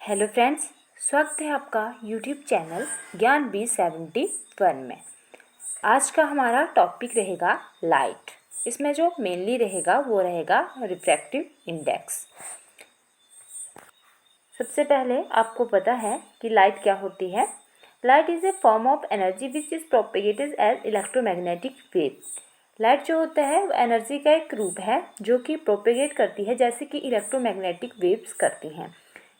Hello friends, स्वागत है आपका यूट्यूब चैनल ज्ञान B71 में। आज का हमारा टॉपिक रहेगा लाइट। इसमें जो मेनली रहेगा वो रहेगा रिफ्रैक्टिव इंडेक्स। सबसे पहले आपको पता है कि लाइट क्या होती है। Light is a form of energy which is propagated as electromagnetic wave. Light जो होता है वो एनर्जी का एक रूप है जो कि प्रोपेगेट करती है जैसे कि इलेक्ट्रोमैग्नेटिक वेव्स करती हैं।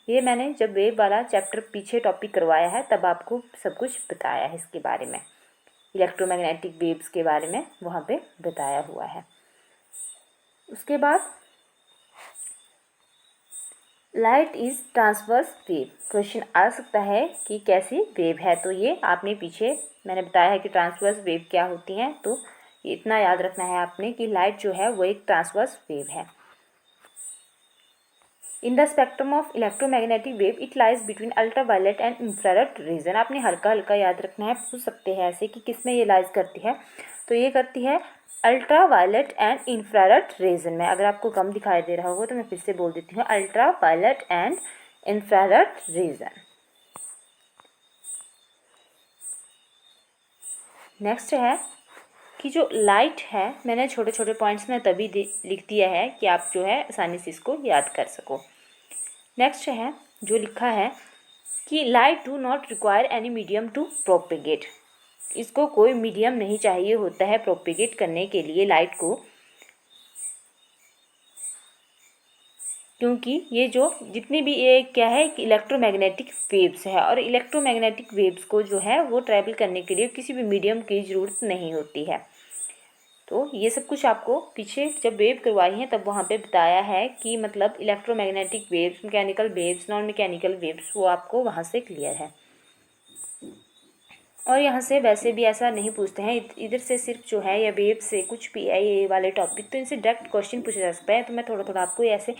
ये मैंने जब वेव वाला चैप्टर पीछे टॉपिक करवाया है तब आपको सब कुछ बताया है इसके बारे में, इलेक्ट्रोमैग्नेटिक वेव्स के बारे में वहाँ पे बताया हुआ है। उसके बाद light is transverse wave. Question आ सकता है कि कैसी वेव है, तो ये आपने पीछे मैंने बताया है कि ट्रांसवर्स वेव क्या होती हैं, तो इतना याद रखना है आपने कि लाइट जो है वो एक ट्रांसवर्स वेव है। In the spectrum of electromagnetic wave it lies between ultraviolet and infrared reason. आपने हल्का हल्का याद रखना है, पूछ सकते हैं ऐसे कि किस में ये लाइज करती है, तो ये करती है अल्ट्रावायलेट एंड इंफ्रारेड रीजन में। अगर आपको कम दिखाई दे रहा होगा तो मैं फिर से बोल देती हूँ, ultraviolet and infrared reason. Next है कि जो लाइट है, मैंने छोटे छोटे पॉइंट्स में तभी लिख दिया है कि आप जो है आसानी से इसको याद कर सको। नेक्स्ट है जो लिखा है कि light do not require any medium to propagate. इसको कोई मीडियम नहीं चाहिए होता है प्रोपेगेट करने के लिए लाइट को, क्योंकि ये जो जितनी भी ये क्या है कि इलेक्ट्रोमैग्नेटिक वेव्स है और इलेक्ट्रोमैग्नेटिक वेव्स को जो है वो ट्रैवल करने के लिए किसी भी मीडियम की ज़रूरत नहीं होती है। तो ये सब कुछ आपको पीछे जब वेव करवाई है तब वहाँ पे बताया है कि मतलब electromagnetic waves, mechanical waves, non mechanical waves, वो आपको वहाँ से क्लियर है। और यहाँ से वैसे भी ऐसा नहीं पूछते हैं, इधर से सिर्फ जो है या वेव से कुछ भी है ये वाले टॉपिक, तो इनसे डायरेक्ट क्वेश्चन पूछे जा सकते हैं। तो मैं थोड़ा थोड़ा आपको ऐसे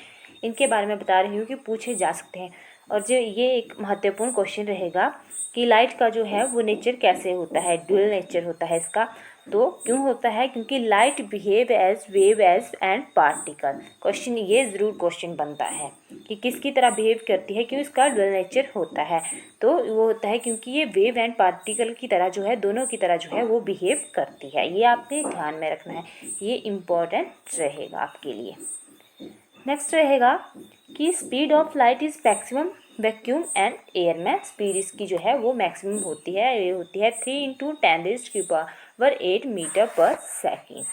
इनके बारे में बता रही हूँ कि पूछे जा सकते हैं। और जो ये एक महत्वपूर्ण क्वेश्चन रहेगा कि लाइट का जो है वो नेचर कैसे होता है, ड्यूअल नेचर होता है इसका। तो क्यों होता है? क्योंकि light behave as wave as and particle. Question ये ज़रूर क्वेश्चन बनता है कि किसकी तरह बिहेव करती है, क्यों इसका ड्यूअल नेचर होता है। तो वो होता है क्योंकि ये वेव एंड पार्टिकल की तरह जो है, दोनों की तरह जो है वो बिहेव करती है। ये आपने ध्यान में रखना है, ये इम्पोर्टेंट रहेगा आपके लिए। नेक्स्ट रहेगा कि speed of light is maximum vacuum and air में। स्पीड इसकी जो है वो मैक्सिमम होती है, ये होती है 3 × 10⁸ मीटर पर सेकेंड।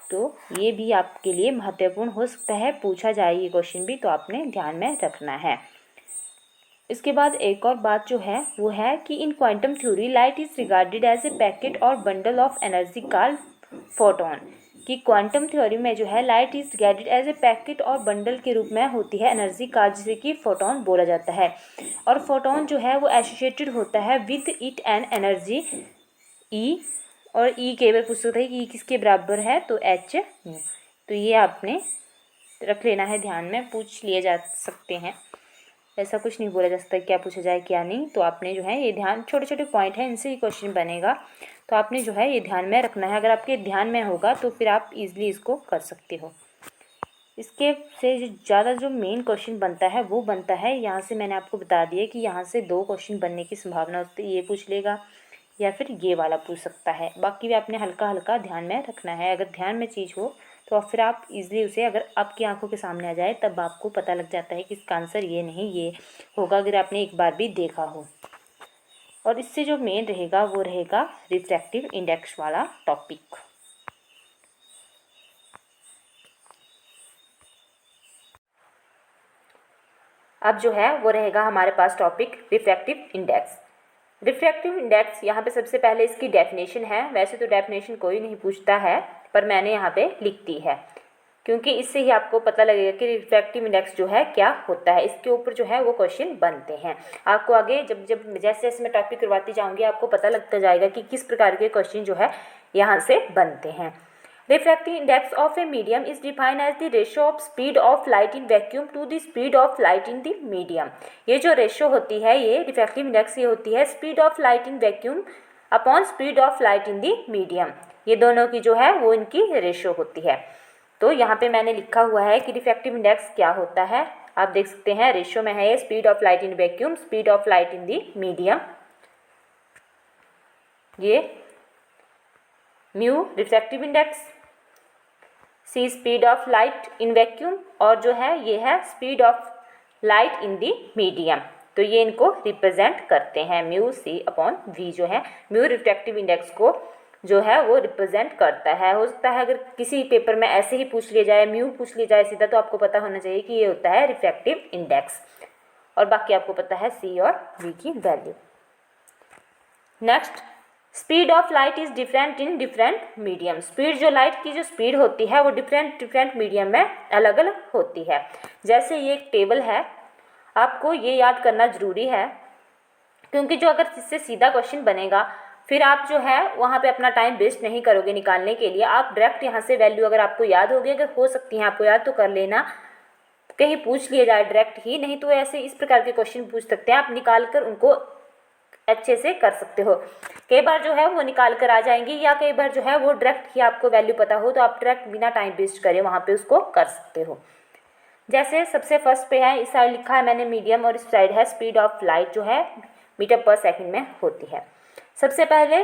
तो ये भी आपके लिए महत्वपूर्ण हो सकता है, पूछा जाए ये क्वेश्चन भी, तो आपने ध्यान में रखना है। इसके बाद एक और बात जो है वो है कि in quantum theory light is regarded as a packet और bundle of energy called photon. कि क्वांटम थ्योरी में जो है light is regarded as a packet और बंडल के रूप में होती है एनर्जी का, जिसे कि फोटोन बोला जाता है। और फोटोन जो है वो एसोसिएटेड होता है with it an energy E, और ई केवल पूछ सकता है कि ई किसके बराबर है, तो एच। तो ये आपने रख लेना है ध्यान में, पूछ लिए जा सकते हैं, ऐसा कुछ नहीं बोला जा सकता क्या पूछा जाए क्या नहीं। तो आपने जो है ये ध्यान, छोटे छोटे पॉइंट हैं, इनसे ही क्वेश्चन बनेगा, तो आपने जो है ये ध्यान में रखना है। अगर आपके ध्यान में होगा तो फिर आप इजीली इसको कर सकते हो। इसके से जो ज़्यादा जो मेन क्वेश्चन बनता है वो बनता है यहाँ से, मैंने आपको बता दिया कि यहाँ से 2 क्वेश्चन बनने की संभावना होती है, ये पूछ लेगा या फिर ये वाला पूछ सकता है। बाकी भी आपने हल्का हल्का ध्यान में रखना है। अगर ध्यान में चीज़ हो तो फिर आप इजीली उसे, अगर आपकी आंखों के सामने आ जाए तब आपको पता लग जाता है कि इसका आंसर ये नहीं ये होगा, अगर आपने एक बार भी देखा हो। और इससे जो मेन रहेगा वो रहेगा रिफ्रैक्टिव इंडेक्स वाला टॉपिक। अब जो है वो रहेगा हमारे पास topic refractive index. Refractive index, यहाँ पे सबसे पहले इसकी डेफिनेशन है। वैसे तो डेफिनेशन कोई नहीं पूछता है, पर मैंने यहाँ पे लिख दी है क्योंकि इससे ही आपको पता लगेगा कि रिफ्रैक्टिव इंडेक्स जो है क्या होता है। इसके ऊपर जो है वो क्वेश्चन बनते हैं। आपको आगे जब जब जैसे जैसे मैं टॉपिक करवाती जाऊँगी आपको पता लगता जाएगा कि किस प्रकार के क्वेश्चन जो है यहाँ से बनते हैं। Refractive index of a medium is defined as the ratio of speed of light in vacuum to the speed of light in the medium। ये जो रेशो होती है, ये रिफ्रैक्टिव इंडेक्स ये होती है speed of light in vacuum upon speed of light in the medium. ये दोनों की जो है वो इनकी रेशो होती है। तो यहाँ पे मैंने लिखा हुआ है कि रिफ्रैक्टिव इंडेक्स क्या होता है। आप देख सकते हैं रेशियो में है ये, speed of light in vacuum, speed of light in the medium, ये mu refractive index, c speed of light in vacuum, और जो है ये है speed of light in the medium. तो ये इनको रिप्रेजेंट करते हैं, म्यू सी अपॉन वी जो है म्यू रिफ्रैक्टिव इंडेक्स को जो है वो रिप्रेजेंट करता है। हो सकता है अगर किसी पेपर में ऐसे ही पूछ लिया जाए, म्यू पूछ लिया जाए सीधा, तो आपको पता होना चाहिए कि ये होता है रिफ्रैक्टिव इंडेक्स, और बाकी आपको पता है सी और वी की value. Next, speed of light is different in different medium. Speed, जो लाइट की जो स्पीड होती है वो डिफरेंट मीडियम में अलग अलग होती है। जैसे ये एक टेबल है, आपको ये याद करना ज़रूरी है, क्योंकि जो अगर इससे सीधा क्वेश्चन बनेगा फिर आप जो है वहाँ पे अपना टाइम वेस्ट नहीं करोगे निकालने के लिए। आप डायरेक्ट यहाँ से वैल्यू अगर आपको याद होगी, अगर हो सकती है आपको याद, तो कर लेना, कहीं पूछ लिया जाए डायरेक्ट ही, नहीं तो ऐसे इस प्रकार के क्वेश्चन पूछ सकते हैं, आप निकाल कर उनको अच्छे से कर सकते हो। कई बार जो है वो निकाल कर आ जाएंगी, या कई बार जो है वो डायरेक्ट ही आपको वैल्यू पता हो तो आप डायरेक्ट बिना टाइम वेस्ट करे वहाँ पे उसको कर सकते हो। जैसे सबसे फर्स्ट पे है, इस साइड लिखा है मैंने मीडियम, और इस साइड है स्पीड ऑफ लाइट जो है मीटर पर सेकंड में होती है। सबसे पहले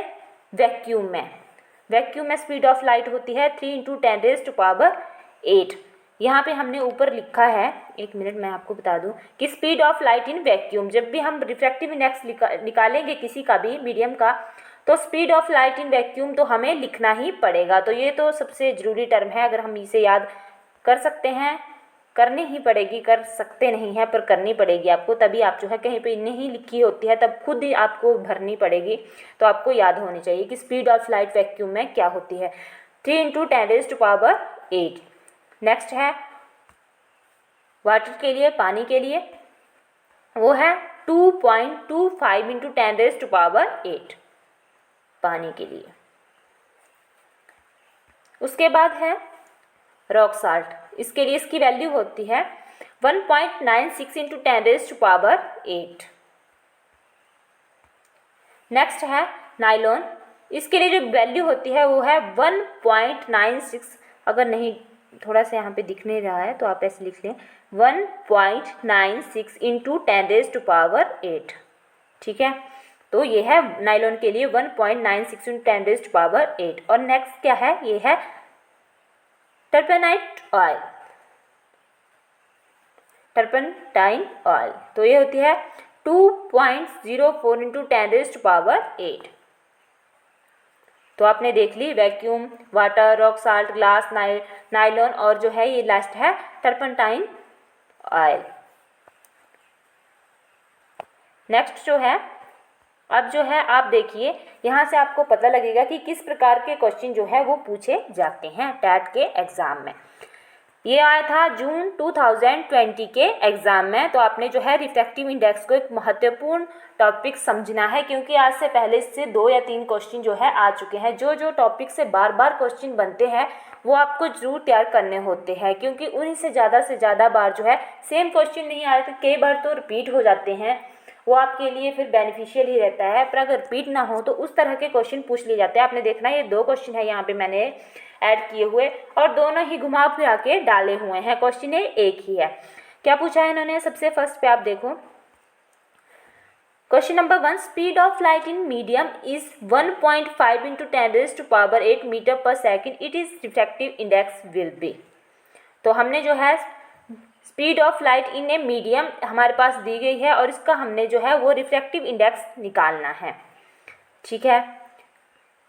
वैक्यूम में स्पीड ऑफ लाइट होती है 3 × 10⁸ यहाँ पे हमने ऊपर लिखा है, एक मिनट मैं आपको बता दूं कि speed of light in vacuum, जब भी हम रिफ्रैक्टिव इंडेक्स निकालेंगे किसी का भी मीडियम का, तो speed of light in vacuum तो हमें लिखना ही पड़ेगा। तो ये तो सबसे ज़रूरी टर्म है, अगर हम इसे याद कर सकते हैं, करनी ही पड़ेगी, कर सकते नहीं हैं पर करनी पड़ेगी आपको, तभी आप जो है कहीं पे नहीं लिखी होती है तब खुद ही आपको भरनी पड़ेगी, तो आपको याद होनी चाहिए कि स्पीड ऑफ लाइट वैक्यूम में क्या होती है, 3 × 10⁸। नेक्स्ट है वाटर के लिए, पानी के लिए, वो है 2.25 × 10⁸ पानी के लिए। उसके बाद है रॉक साल्ट, इसके लिए इसकी वैल्यू होती है 1.96 × 10⁸। नेक्स्ट है नाइलॉन, इसके लिए जो वैल्यू होती है वो है 1.96, अगर नहीं थोड़ा सा यहाँ पे दिख नहीं रहा है तो आप ऐसे लिख लें 1.96 × 10⁸। ठीक है, तो ये है नाइलॉन के लिए 1.96 × 10⁸। और नेक्स्ट क्या है, ये है टर्पेंटाइन ऑयल, तो ये होती है 2.04 × 10⁸। तो आपने देख ली vacuum, water, rock salt, glass, nylon, और जो है ये लास्ट है टर्पेंटाइन ऑयल। नेक्स्ट जो है, अब जो है आप देखिए यहाँ से आपको पता लगेगा कि किस प्रकार के क्वेश्चन जो है वो पूछे जाते हैं टैट के एग्ज़ाम में। ये आया था जून 2020 के एग्ज़ाम में, तो आपने जो है रिफ्रैक्टिव इंडेक्स को एक महत्वपूर्ण टॉपिक समझना है, क्योंकि आज से पहले इससे 2 या 3 क्वेश्चन जो है आ चुके हैं। जो टॉपिक से बार बार क्वेश्चन बनते हैं वो आपको जरूर तैयार करने होते हैं, क्योंकि उन्हीं से ज़्यादा बार जो है सेम क्वेश्चन नहीं आए, तो कई बार तो रिपीट हो जाते हैं, वो आपके लिए फिर बेनिफिशियल ही रहता है। पर अगर रिपीट ना हो तो उस तरह के क्वेश्चन पूछ लिए जाते हैं। आपने देखना ये 2 क्वेश्चन है यहाँ पे मैंने ऐड किए हुए, और दोनों ही घुमा फिरा के डाले हुए हैं, क्वेश्चन एक ही है। क्या पूछा है इन्होंने, सबसे फर्स्ट पे आप देखो, question number 1, speed of light in medium is 1.5 × 10⁸ metre per second, it is refractive index will be. तो हमने जो है speed of light in a medium हमारे पास दी गई है, और इसका हमने जो है वो रिफ्रैक्टिव इंडेक्स निकालना है। ठीक है,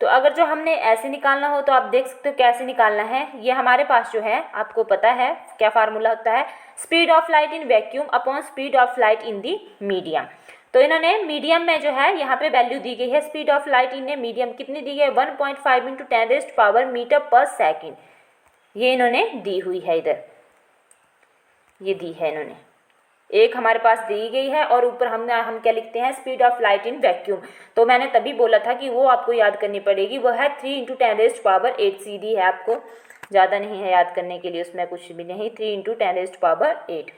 तो अगर जो हमने ऐसे निकालना हो तो आप देख सकते हो कैसे निकालना है। ये हमारे पास जो है आपको पता है क्या फार्मूला होता है, speed of light in vacuum upon speed of light in the medium. तो इन्होंने मीडियम में जो है यहाँ पे वैल्यू दी गई है, speed of light in a medium कितनी दी गई है, 1.5 × 10⁻⁻ मीटर पर सेकेंड, ये इन्होंने दी हुई है, इधर ये दी है इन्होंने, एक हमारे पास दी गई है, और ऊपर हम क्या लिखते हैं, speed of light in vacuum. तो मैंने तभी बोला था कि वो आपको याद करनी पड़ेगी, वो है 3 × 10⁸ सीधी है, आपको ज़्यादा नहीं है याद करने के लिए, उसमें कुछ भी नहीं, 3 × 10⁸।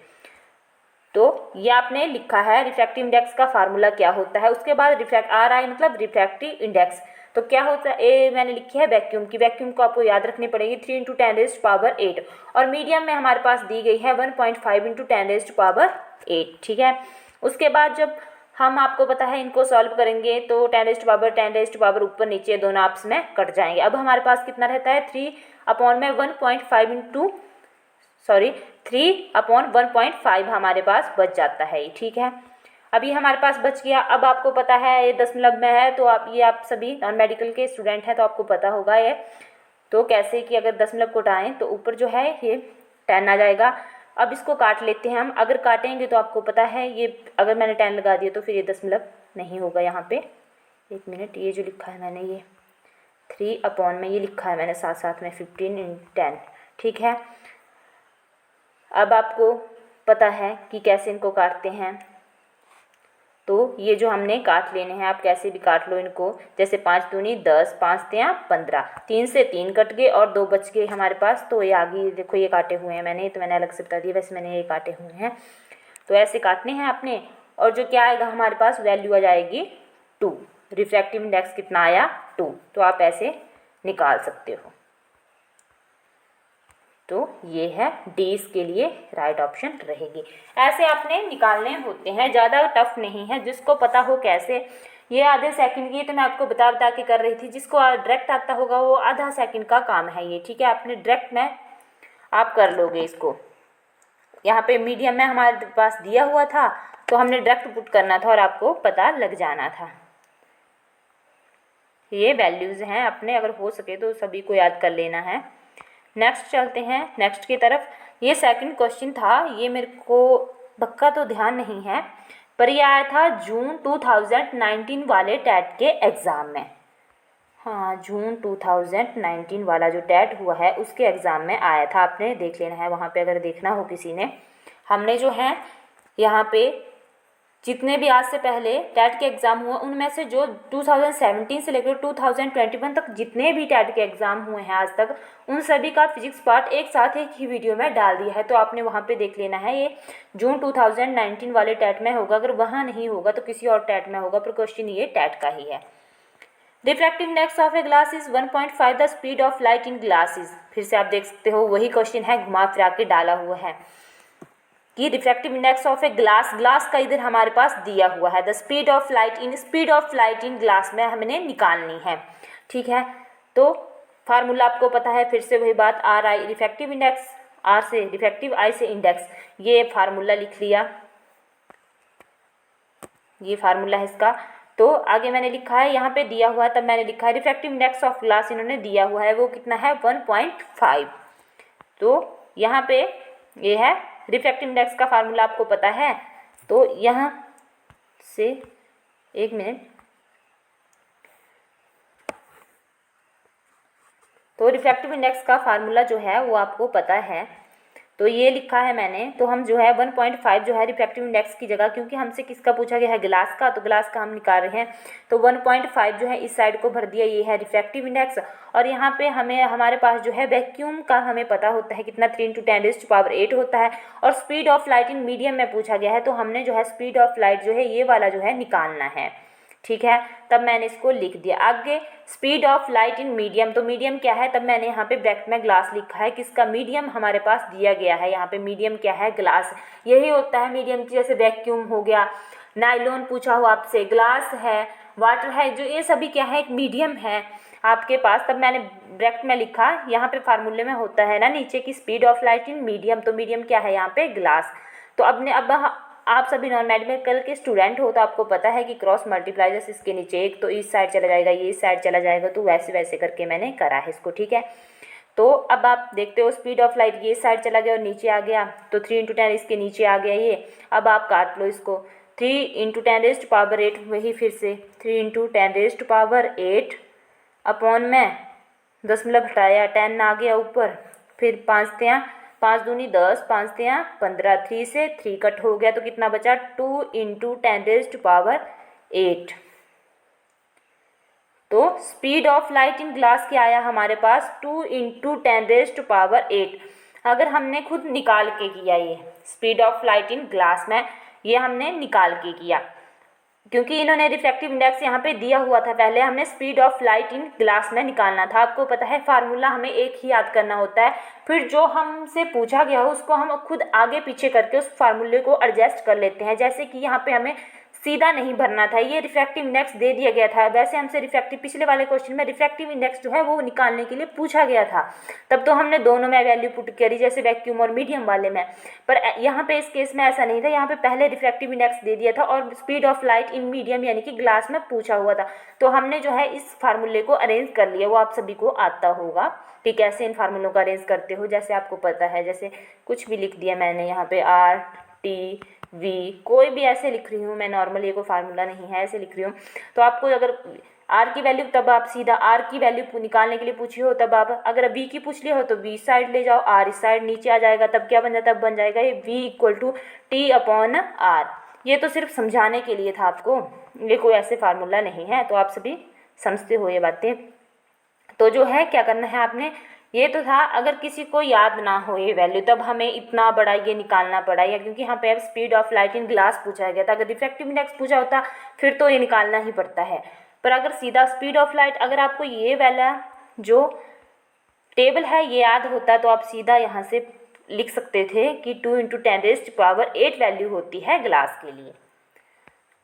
तो ये आपने लिखा है रिफ्रैक्टिव इंडेक्स का फार्मूला क्या होता है। उसके बाद RI मतलब रिफ्रैक्टिव इंडेक्स, तो क्या होता है, ए मैंने लिखी है वैक्यूम की, वैक्यूम को आपको याद रखनी पड़ेगी 3 × 10⁸ और मीडियम में हमारे पास दी गई है 1.5 × 10⁸ ठीक है। उसके बाद जब हम आपको पता है इनको सॉल्व करेंगे तो 10⁻10⁻, ऊपर नीचे दोनों आपस में कट जाएंगे। अब हमारे पास कितना रहता है 3/1.5 हमारे पास बच जाता है, ठीक है। अभी हमारे पास बच गया। अब आपको पता है ये दशमलव में है, तो आप सभी नॉन मेडिकल के स्टूडेंट हैं तो आपको पता होगा ये तो कैसे कि अगर दशमलव को उठाएं तो ऊपर जो है ये 10 आ जाएगा। अब इसको काट लेते हैं हम, अगर काटेंगे तो आपको पता है ये अगर मैंने 10 लगा दिया तो फिर ये दशमलव नहीं होगा यहाँ पे। एक मिनट, ये जो लिखा है मैंने ये 3 में ये लिखा है मैंने साथ साथ में 15/10, ठीक है। अब आपको पता है कि कैसे इनको काटते हैं, तो ये जो हमने काट लेने हैं, आप कैसे भी काट लो इनको, जैसे 5 दूनी 10, 5 तियाँ 15, 3 से 3 कट गए और 2 बच गए हमारे पास। तो ये आगे देखो ये काटे हुए हैं मैंने, तो मैंने अलग से बता दिया, वैसे मैंने ये काटे हुए हैं। तो ऐसे काटने हैं आपने, और जो क्या आएगा हमारे पास वैल्यू आ जाएगी 2। रिफ्रैक्टिव इंडेक्स कितना आया 2, तो आप ऐसे निकाल सकते हो। तो ये है डी इसके लिए राइट ऑप्शन रहेगी। ऐसे आपने निकालने होते हैं, ज़्यादा टफ नहीं है, जिसको पता हो कैसे। ये आधे सेकंड की तो मैं आपको बता के कर रही थी, जिसको डायरेक्ट आता होगा वो आधा सेकंड का काम है ये, ठीक है। आपने डायरेक्ट में आप कर लोगे इसको। यहाँ पे मीडियम में हमारे पास दिया हुआ था तो हमने डायरेक्ट पुट करना था और आपको पता लग जाना था। ये वैल्यूज़ हैं अपने, अगर हो सके तो सभी को याद कर लेना है। नेक्स्ट चलते हैं, नेक्स्ट की तरफ। ये सेकंड क्वेश्चन था, ये मेरे को पक्का तो ध्यान नहीं है, पर ये आया था जून 2019 वाले टैट के एग्ज़ाम में। हाँ, जून 2019 वाला जो टैट हुआ है उसके एग्ज़ाम में आया था, आपने देख लेना है वहाँ पे अगर देखना हो किसी ने। हमने जो है यहाँ पे जितने भी आज से पहले टैट के एग्ज़ाम हुए उनमें से जो 2017 से लेकर 2021 तक जितने भी टैट के एग्ज़ाम हुए हैं आज तक, उन सभी का फिजिक्स पार्ट एक साथ एक ही वीडियो में डाल दिया है, तो आपने वहाँ पे देख लेना है। ये जून 2019 वाले टैट में होगा, अगर वहाँ नहीं होगा तो किसी और टैट में होगा, पर क्वेश्चन ये टैट का ही है। Refractive index of a glass is 1.5 the speed of light in glasses. फिर से आप देख सकते हो वही क्वेश्चन है, घुमा फिरा के डाला हुआ है कि refractive index of a glass का इधर हमारे पास दिया हुआ है। The speed of light in glass में हमने निकालनी है, ठीक है। तो फार्मूला आपको पता है, फिर से वही बात, R I refractive index, R से रिफ्रैक्टिव, आई से इंडेक्स, ये फार्मूला लिख लिया, ये फार्मूला है इसका। तो आगे मैंने लिखा है, यहाँ पे दिया हुआ है तब मैंने लिखा है रिफ्रैक्टिव इंडेक्स ऑफ ग्लास इन्होंने दिया हुआ है, वो कितना है 1.5। तो यहाँ पे ये है रिफ्रैक्टिव इंडेक्स का फार्मूला आपको पता है। तो यहाँ से एक मिनट, तो रिफ्रैक्टिव इंडेक्स का फार्मूला जो है वो आपको पता है, तो ये लिखा है मैंने। तो हम जो है 1.5 जो है रिफ्रैक्टिव इंडेक्स की जगह, क्योंकि हमसे किसका पूछा गया है ग्लास का, तो ग्लास का हम निकाल रहे हैं, तो 1.5 जो है इस साइड को भर दिया, ये है रिफ्रैक्टिव इंडेक्स। और यहाँ पे हमारे पास जो है वैक्यूम का हमें पता होता है कितना 3 × 10⁸ होता है, और speed of light in medium में पूछा गया है, तो हमने जो है स्पीड ऑफ लाइट जो है ये वाला जो है निकालना है, ठीक है। तब मैंने इसको लिख दिया। आगे speed of light in medium, तो मीडियम क्या है, तब मैंने यहाँ पे ब्रैकेट में ग्लास लिखा है, किसका मीडियम हमारे पास दिया गया है, यहाँ पे मीडियम क्या है ग्लास, यही होता है मीडियम। जैसे वैक्यूम हो गया, नायलॉन पूछा हो आपसे, ग्लास है, वाटर है, जो ये सभी क्या है एक मीडियम है आपके पास। तब मैंने ब्रैकेट में लिखा, यहाँ पे फार्मूले में होता है ना नीचे की speed of light in medium, तो मीडियम क्या है यहाँ पे ग्लास। तो अब आप सभी नॉन मेडिकल के स्टूडेंट हो तो आपको पता है कि क्रॉस मल्टीप्लाई जैसे इसके नीचे एक तो इस साइड चला जाएगा, ये इस साइड चला जाएगा, तो वैसे वैसे करके मैंने करा है इसको, ठीक है। तो अब आप देखते हो स्पीड ऑफ लाइट ये साइड चला गया और नीचे आ गया, तो 3 × 10 इसके नीचे आ गया ये। अब आप काट लो इसको, 3 × 10⁸, वही फिर से 3 × 10⁸ अपॉन में दशमलव हटाया 10 आ गया ऊपर, फिर 5 दूनी 10, 5 तियाँ 15, 3 से 3 कट हो गया, तो कितना बचा 2 × 10⁸। तो speed of light in glass क्या आया हमारे पास 2 × 10⁸। अगर हमने खुद निकाल के किया, ये speed of light in glass में ये हमने निकाल के किया, क्योंकि इन्होंने रिफ्रैक्टिव इंडेक्स यहाँ पे दिया हुआ था। पहले हमने speed of light in glass में निकालना था। आपको पता है फार्मूला हमें एक ही याद करना होता है, फिर जो हमसे पूछा गया हो उसको हम खुद आगे पीछे करके उस फार्मूले को एडजस्ट कर लेते हैं। जैसे कि यहाँ पे हमें सीधा नहीं भरना था, ये रिफ्रैक्टिव इंडेक्स दे दिया गया था। वैसे हमसे रिफ्रैक्टिव पिछले वाले क्वेश्चन में रिफ्रैक्टिव इंडेक्स जो है वो निकालने के लिए पूछा गया था, तब तो हमने दोनों में वैल्यू पुट करी जैसे वैक्यूम और मीडियम वाले में। पर यहाँ पे इस केस में ऐसा नहीं था, यहाँ पे पहले रिफ्रैक्टिव इंडेक्स दे दिया था और speed of light in medium यानी कि ग्लास में पूछा हुआ था। तो हमने जो है इस फार्मूले को अरेंज कर लिया, वो आप सभी को आता होगा कि कैसे इन फार्मूलों को अरेंज करते हो। जैसे आपको पता है, जैसे कुछ भी लिख दिया मैंने यहाँ पे आर टी वी, कोई भी ऐसे लिख रही हूँ मैं, नॉर्मली कोई फार्मूला नहीं है, ऐसे लिख रही हूँ। तो आपको अगर आर की वैल्यू, तब आप सीधा आर की वैल्यू निकालने के लिए पूछी हो, तब आप अगर वी की पूछ लिया हो तो वी साइड ले जाओ, आर इस साइड नीचे आ जाएगा, तब क्या बन जाता है, तब बन जाएगा ये V equal to T upon R. ये तो सिर्फ समझाने के लिए था आपको, ये कोई ऐसे फार्मूला नहीं है। तो आप सभी समझते हो ये बातें। तो जो है क्या करना है आपने, ये तो था अगर किसी को याद ना हो ये वैल्यू तब हमें इतना बड़ा ये निकालना पड़ा, या क्योंकि यहाँ पे अब speed of light in glass पूछा गया था। अगर रिफ्रैक्टिव इंडेक्स पूछा होता फिर तो ये निकालना ही पड़ता है। पर अगर सीधा स्पीड ऑफ लाइट, अगर आपको ये वाला जो टेबल है ये याद होता तो आप सीधा यहाँ से लिख सकते थे कि 2 × 10⁸ वैल्यू होती है ग्लास के लिए।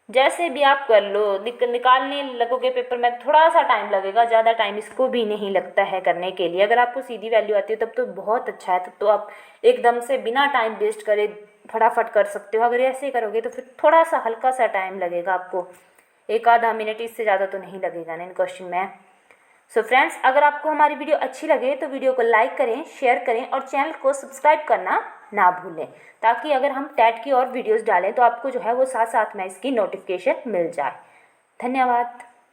जैसे भी आप कर लो, निकालने लगोगे पेपर में थोड़ा सा टाइम लगेगा, ज़्यादा टाइम इसको भी नहीं लगता है करने के लिए। अगर आपको सीधी वैल्यू आती है तब तो बहुत अच्छा है, तब तो आप एकदम से बिना टाइम वेस्ट करे फटाफट कर सकते हो। अगर ऐसे करोगे तो फिर थोड़ा सा हल्का सा टाइम लगेगा आपको, 1-आधा मिनट, इससे ज़्यादा तो नहीं लगेगा ना इन क्वेश्चन में। सो फ्रेंड्स, अगर आपको हमारी वीडियो अच्छी लगे तो वीडियो को लाइक करें, शेयर करें और चैनल को सब्सक्राइब करना ना भूलें, ताकि अगर हम टेट की और वीडियोस डालें तो आपको जो है वो साथ साथ में इसकी नोटिफिकेशन मिल जाए। धन्यवाद।